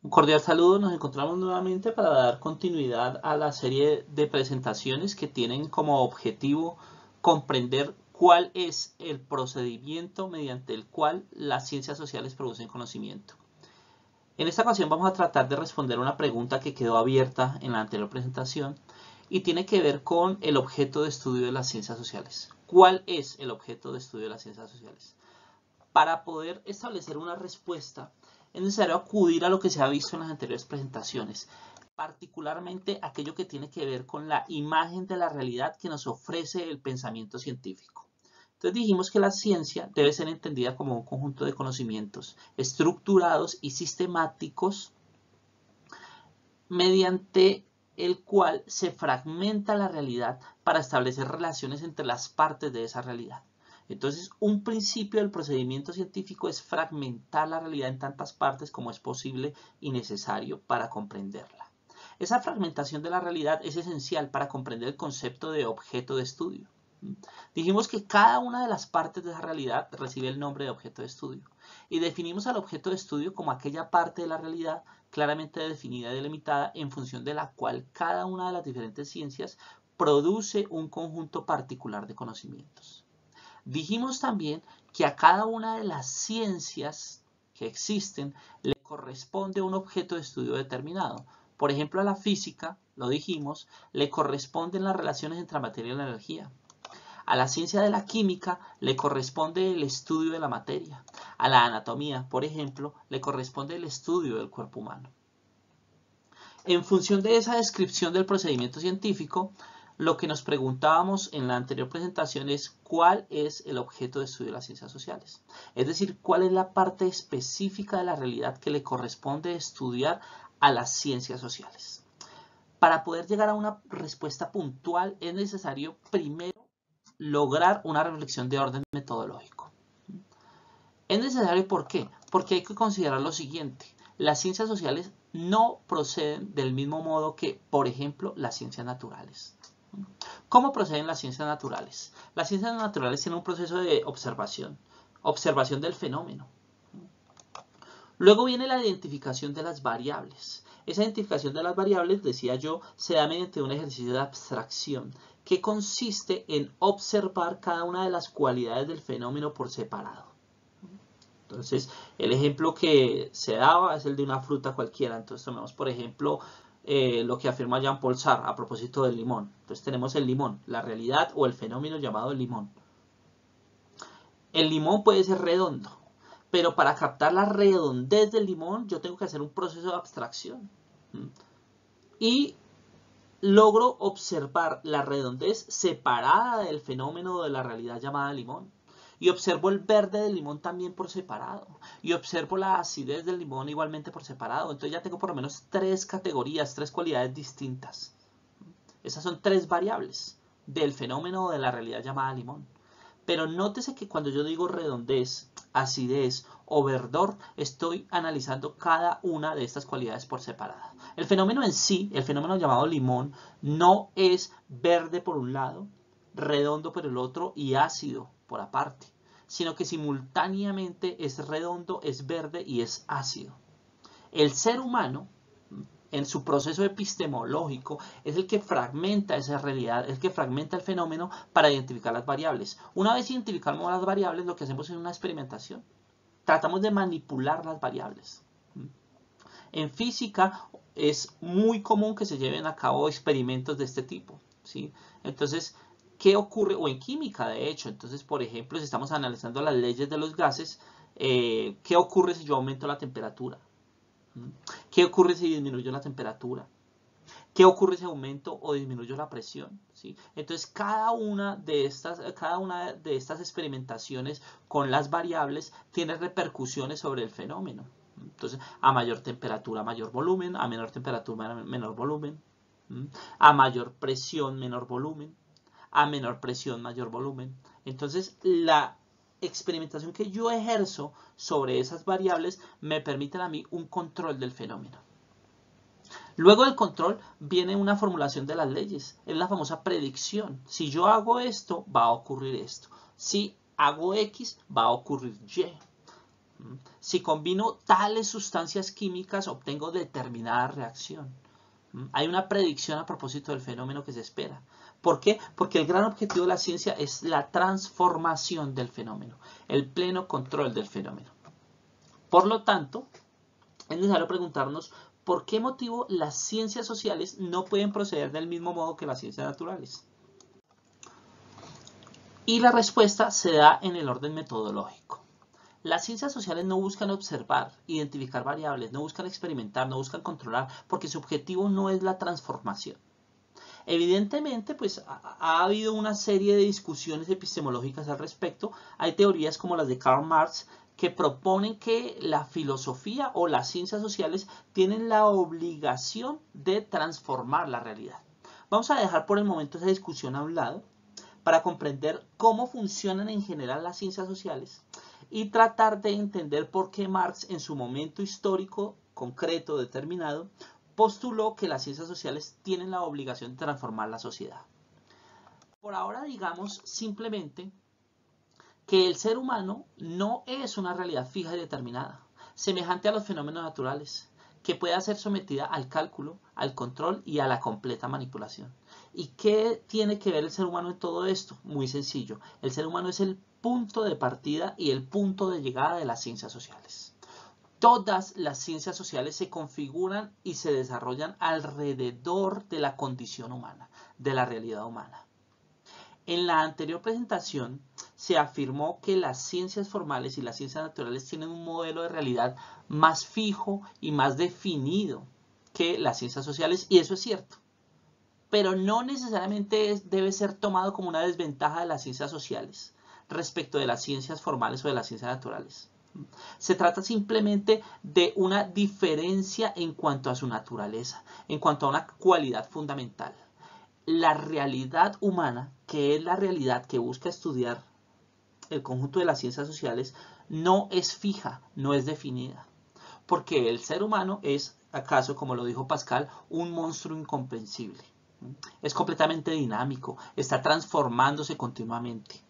Un cordial saludo, nos encontramos nuevamente para dar continuidad a la serie de presentaciones que tienen como objetivo comprender cuál es el procedimiento mediante el cual las ciencias sociales producen conocimiento. En esta ocasión vamos a tratar de responder una pregunta que quedó abierta en la anterior presentación y tiene que ver con el objeto de estudio de las ciencias sociales. ¿Cuál es el objeto de estudio de las ciencias sociales? Para poder establecer una respuesta, es necesario acudir a lo que se ha visto en las anteriores presentaciones, particularmente aquello que tiene que ver con la imagen de la realidad que nos ofrece el pensamiento científico. Entonces dijimos que la ciencia debe ser entendida como un conjunto de conocimientos estructurados y sistemáticos mediante el cual se fragmenta la realidad para establecer relaciones entre las partes de esa realidad. Entonces, un principio del procedimiento científico es fragmentar la realidad en tantas partes como es posible y necesario para comprenderla. Esa fragmentación de la realidad es esencial para comprender el concepto de objeto de estudio. Dijimos que cada una de las partes de esa realidad recibe el nombre de objeto de estudio y definimos al objeto de estudio como aquella parte de la realidad claramente definida y delimitada en función de la cual cada una de las diferentes ciencias produce un conjunto particular de conocimientos. Dijimos también que a cada una de las ciencias que existen le corresponde un objeto de estudio determinado. Por ejemplo, a la física, lo dijimos, le corresponden las relaciones entre la materia y la energía. A la ciencia de la química le corresponde el estudio de la materia. A la anatomía, por ejemplo, le corresponde el estudio del cuerpo humano. En función de esa descripción del procedimiento científico, lo que nos preguntábamos en la anterior presentación es cuál es el objeto de estudio de las ciencias sociales. Es decir, cuál es la parte específica de la realidad que le corresponde estudiar a las ciencias sociales. Para poder llegar a una respuesta puntual es necesario primero lograr una reflexión de orden metodológico. Es necesario, ¿por qué? Porque hay que considerar lo siguiente. Las ciencias sociales no proceden del mismo modo que, por ejemplo, las ciencias naturales. ¿Cómo proceden las ciencias naturales? Las ciencias naturales tienen un proceso de observación del fenómeno. Luego viene la identificación de las variables. Esa identificación de las variables, decía yo, se da mediante un ejercicio de abstracción que consiste en observar cada una de las cualidades del fenómeno por separado. Entonces, el ejemplo que se daba es el de una fruta cualquiera. Entonces, tomemos, por ejemplo, lo que afirma Jean-Paul Sartre a propósito del limón. Entonces, tenemos el limón, la realidad o el fenómeno llamado el limón. El limón puede ser redondo, pero para captar la redondez del limón yo tengo que hacer un proceso de abstracción. Y logro observar la redondez separada del fenómeno de la realidad llamada limón. Y observo el verde del limón también por separado. Y observo la acidez del limón igualmente por separado. Entonces ya tengo por lo menos tres categorías, tres cualidades distintas. Esas son tres variables del fenómeno de la realidad llamada limón. Pero nótese que cuando yo digo redondez, acidez o verdor, estoy analizando cada una de estas cualidades por separado. El fenómeno en sí, el fenómeno llamado limón, no es verde por un lado, redondo por el otro y ácido por aparte, sino que simultáneamente es redondo, es verde y es ácido. El ser humano, en su proceso epistemológico, es el que fragmenta esa realidad, es el que fragmenta el fenómeno para identificar las variables. Una vez identificamos las variables, lo que hacemos es una experimentación. Tratamos de manipular las variables. En física es muy común que se lleven a cabo experimentos de este tipo, ¿sí? Entonces, ¿qué ocurre? O en química, de hecho. Entonces, por ejemplo, si estamos analizando las leyes de los gases, ¿qué ocurre si yo aumento la temperatura? ¿Qué ocurre si disminuyo la temperatura? ¿Qué ocurre si aumento o disminuyo la presión? ¿Sí? Entonces, cada una de estas experimentaciones con las variables tiene repercusiones sobre el fenómeno. Entonces, a mayor temperatura, mayor volumen, a menor temperatura, menor volumen, a mayor presión, menor volumen, a menor presión, mayor volumen. Entonces, la experimentación que yo ejerzo sobre esas variables me permiten a mí un control del fenómeno. Luego del control viene una formulación de las leyes, es la famosa predicción. Si yo hago esto, va a ocurrir esto. Si hago X, va a ocurrir Y. Si combino tales sustancias químicas, obtengo determinada reacción. Hay una predicción a propósito del fenómeno que se espera. ¿Por qué? Porque el gran objetivo de la ciencia es la transformación del fenómeno, el pleno control del fenómeno. Por lo tanto, es necesario preguntarnos por qué motivo las ciencias sociales no pueden proceder del mismo modo que las ciencias naturales. Y la respuesta se da en el orden metodológico. Las ciencias sociales no buscan observar, identificar variables, no buscan experimentar, no buscan controlar, porque su objetivo no es la transformación. Evidentemente, pues ha habido una serie de discusiones epistemológicas al respecto. Hay teorías como las de Karl Marx que proponen que la filosofía o las ciencias sociales tienen la obligación de transformar la realidad. Vamos a dejar por el momento esa discusión a un lado para comprender cómo funcionan en general las ciencias sociales y tratar de entender por qué Marx en su momento histórico concreto determinado postuló que las ciencias sociales tienen la obligación de transformar la sociedad. Por ahora digamos simplemente que el ser humano no es una realidad fija y determinada, semejante a los fenómenos naturales, que pueda ser sometida al cálculo, al control y a la completa manipulación. ¿Y qué tiene que ver el ser humano en todo esto? Muy sencillo. El ser humano es el punto de partida y el punto de llegada de las ciencias sociales. Todas las ciencias sociales se configuran y se desarrollan alrededor de la condición humana, de la realidad humana. En la anterior presentación se afirmó que las ciencias formales y las ciencias naturales tienen un modelo de realidad más fijo y más definido que las ciencias sociales, y eso es cierto. Pero no necesariamente debe ser tomado como una desventaja de las ciencias sociales respecto de las ciencias formales o de las ciencias naturales. Se trata simplemente de una diferencia en cuanto a su naturaleza, en cuanto a una cualidad fundamental. La realidad humana, que es la realidad que busca estudiar el conjunto de las ciencias sociales, no es fija, no es definida. Porque el ser humano es, acaso, como lo dijo Pascal, un monstruo incomprensible. Es completamente dinámico, está transformándose continuamente.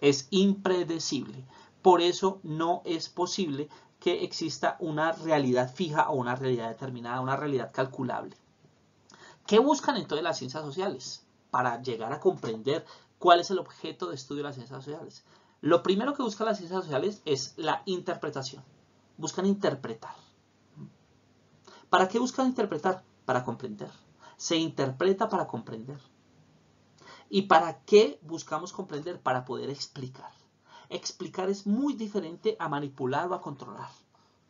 Es impredecible. Por eso no es posible que exista una realidad fija o una realidad determinada, una realidad calculable. ¿Qué buscan entonces las ciencias sociales para llegar a comprender cuál es el objeto de estudio de las ciencias sociales? Lo primero que buscan las ciencias sociales es la interpretación. Buscan interpretar. ¿Para qué buscan interpretar? Para comprender. Se interpreta para comprender. ¿Y para qué buscamos comprender? Para poder explicar. Explicar es muy diferente a manipular o a controlar.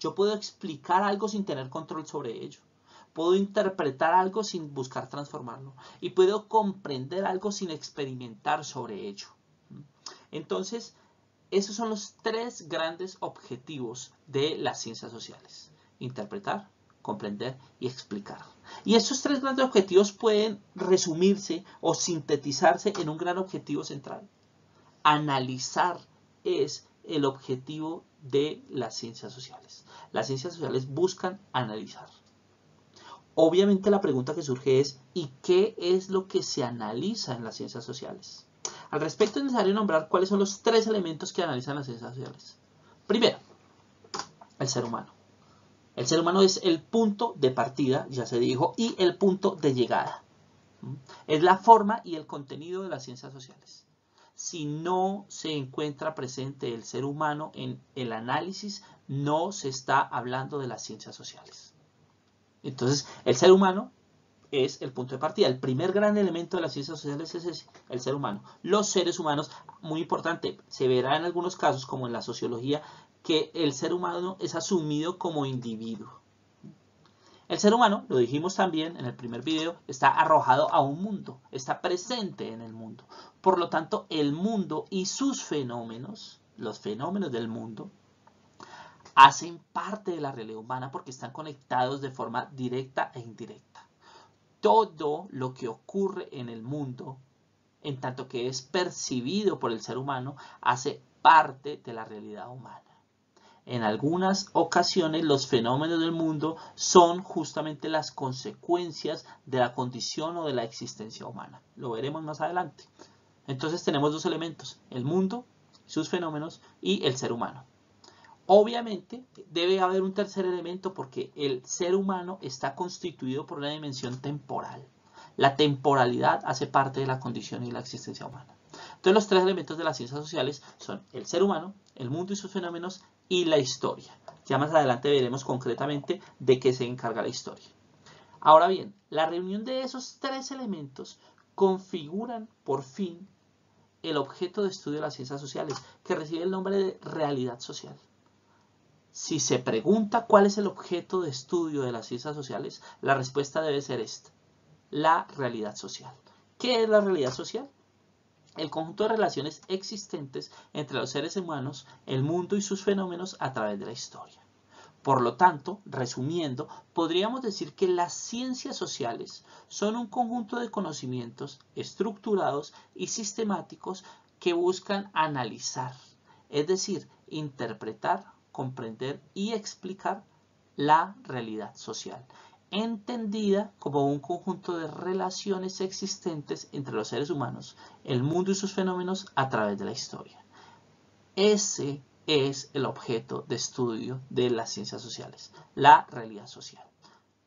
Yo puedo explicar algo sin tener control sobre ello. Puedo interpretar algo sin buscar transformarlo. Y puedo comprender algo sin experimentar sobre ello. Entonces, esos son los tres grandes objetivos de las ciencias sociales. Interpretar, comprender y explicar. Y estos tres grandes objetivos pueden resumirse o sintetizarse en un gran objetivo central. Analizar es el objetivo de las ciencias sociales. Las ciencias sociales buscan analizar. Obviamente la pregunta que surge es, ¿y qué es lo que se analiza en las ciencias sociales? Al respecto es necesario nombrar cuáles son los tres elementos que analizan las ciencias sociales. Primero, el ser humano. El ser humano es el punto de partida, ya se dijo, y el punto de llegada. Es la forma y el contenido de las ciencias sociales. Si no se encuentra presente el ser humano en el análisis, no se está hablando de las ciencias sociales. Entonces, el ser humano es el punto de partida. El primer gran elemento de las ciencias sociales es ese, el ser humano. Los seres humanos, muy importante, se verá en algunos casos, como en la sociología, que el ser humano es asumido como individuo. El ser humano, lo dijimos también en el primer video, está arrojado a un mundo, está presente en el mundo. Por lo tanto, el mundo y sus fenómenos, los fenómenos del mundo, hacen parte de la realidad humana porque están conectados de forma directa e indirecta. Todo lo que ocurre en el mundo, en tanto que es percibido por el ser humano, hace parte de la realidad humana. En algunas ocasiones los fenómenos del mundo son justamente las consecuencias de la condición o de la existencia humana. Lo veremos más adelante. Entonces tenemos dos elementos, el mundo, sus fenómenos y el ser humano. Obviamente debe haber un tercer elemento porque el ser humano está constituido por una dimensión temporal. La temporalidad hace parte de la condición y la existencia humana. Entonces los tres elementos de las ciencias sociales son el ser humano, el mundo y sus fenómenos y la historia. Ya más adelante veremos concretamente de qué se encarga la historia. Ahora bien, la reunión de esos tres elementos configuran por fin el objeto de estudio de las ciencias sociales, que recibe el nombre de realidad social. Si se pregunta cuál es el objeto de estudio de las ciencias sociales, la respuesta debe ser esta: la realidad social. ¿Qué es la realidad social? El conjunto de relaciones existentes entre los seres humanos, el mundo y sus fenómenos a través de la historia. Por lo tanto, resumiendo, podríamos decir que las ciencias sociales son un conjunto de conocimientos estructurados y sistemáticos que buscan analizar, es decir, interpretar, comprender y explicar la realidad social, entendida como un conjunto de relaciones existentes entre los seres humanos, el mundo y sus fenómenos a través de la historia. Ese es el objeto de estudio de las ciencias sociales, la realidad social.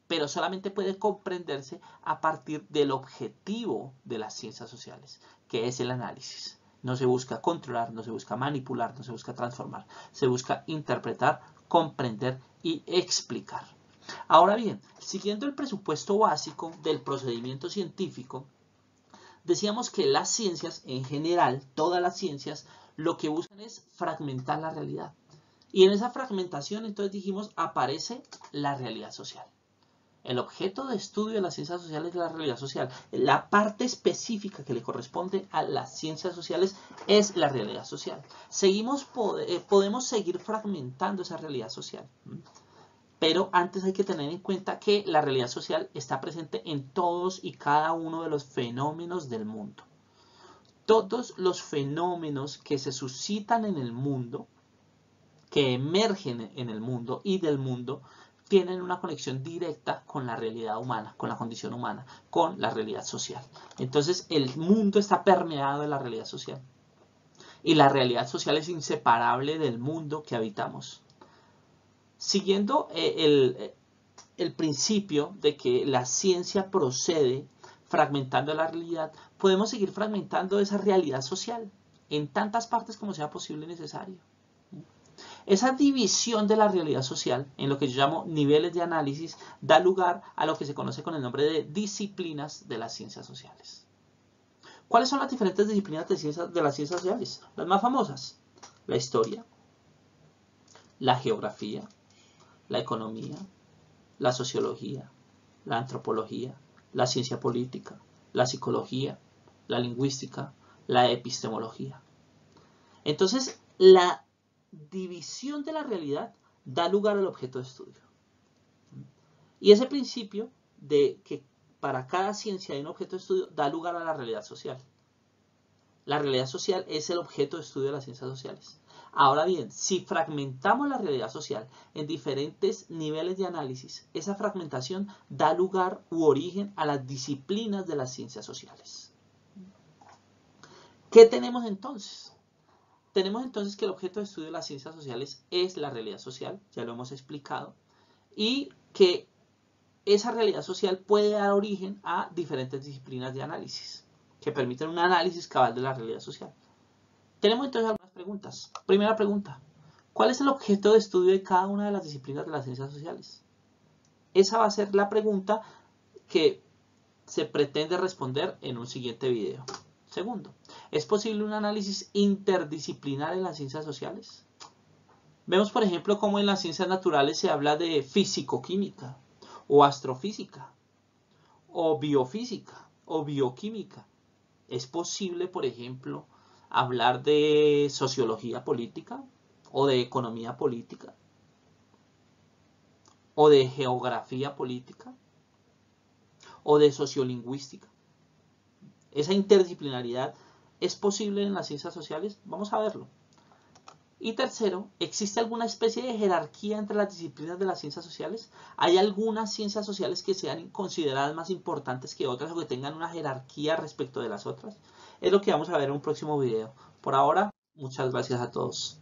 Pero solamente puede comprenderse a partir del objetivo de las ciencias sociales, que es el análisis. No se busca controlar, no se busca manipular, no se busca transformar, se busca interpretar, comprender y explicar. Ahora bien, siguiendo el presupuesto básico del procedimiento científico, decíamos que las ciencias en general, todas las ciencias, lo que buscan es fragmentar la realidad. Y en esa fragmentación, entonces dijimos, aparece la realidad social. El objeto de estudio de las ciencias sociales es la realidad social. La parte específica que le corresponde a las ciencias sociales es la realidad social. Podemos seguir fragmentando esa realidad social. Pero antes hay que tener en cuenta que la realidad social está presente en todos y cada uno de los fenómenos del mundo. Todos los fenómenos que se suscitan en el mundo, que emergen en el mundo y del mundo, tienen una conexión directa con la realidad humana, con la condición humana, con la realidad social. Entonces el mundo está permeado de la realidad social. Y la realidad social es inseparable del mundo que habitamos. Siguiendo el principio de que la ciencia procede fragmentando la realidad, podemos seguir fragmentando esa realidad social en tantas partes como sea posible y necesario. Esa división de la realidad social, en lo que yo llamo niveles de análisis, da lugar a lo que se conoce con el nombre de disciplinas de las ciencias sociales. ¿Cuáles son las diferentes disciplinas de las ciencias sociales? Las más famosas: la historia, la geografía, la economía, la sociología, la antropología, la ciencia política, la psicología, la lingüística, la epistemología. Entonces, la división de la realidad da lugar al objeto de estudio. Y ese principio de que para cada ciencia hay un objeto de estudio da lugar a la realidad social. La realidad social es el objeto de estudio de las ciencias sociales. Ahora bien, si fragmentamos la realidad social en diferentes niveles de análisis, esa fragmentación da lugar u origen a las disciplinas de las ciencias sociales. ¿Qué tenemos entonces? Tenemos entonces que el objeto de estudio de las ciencias sociales es la realidad social, ya lo hemos explicado, y que esa realidad social puede dar origen a diferentes disciplinas de análisis que permiten un análisis cabal de la realidad social. Tenemos entonces algunas preguntas. Primera pregunta: ¿cuál es el objeto de estudio de cada una de las disciplinas de las ciencias sociales? Esa va a ser la pregunta que se pretende responder en un siguiente video. Segundo, ¿es posible un análisis interdisciplinar en las ciencias sociales? Vemos, por ejemplo, cómo en las ciencias naturales se habla de físico-química, o astrofísica, o biofísica, o bioquímica. ¿Es posible, por ejemplo, hablar de sociología política, o de economía política, o de geografía política, o de sociolingüística? ¿Esa interdisciplinaridad es posible en las ciencias sociales? Vamos a verlo. Y tercero, ¿existe alguna especie de jerarquía entre las disciplinas de las ciencias sociales? ¿Hay algunas ciencias sociales que sean consideradas más importantes que otras o que tengan una jerarquía respecto de las otras? Es lo que vamos a ver en un próximo video. Por ahora, muchas gracias a todos.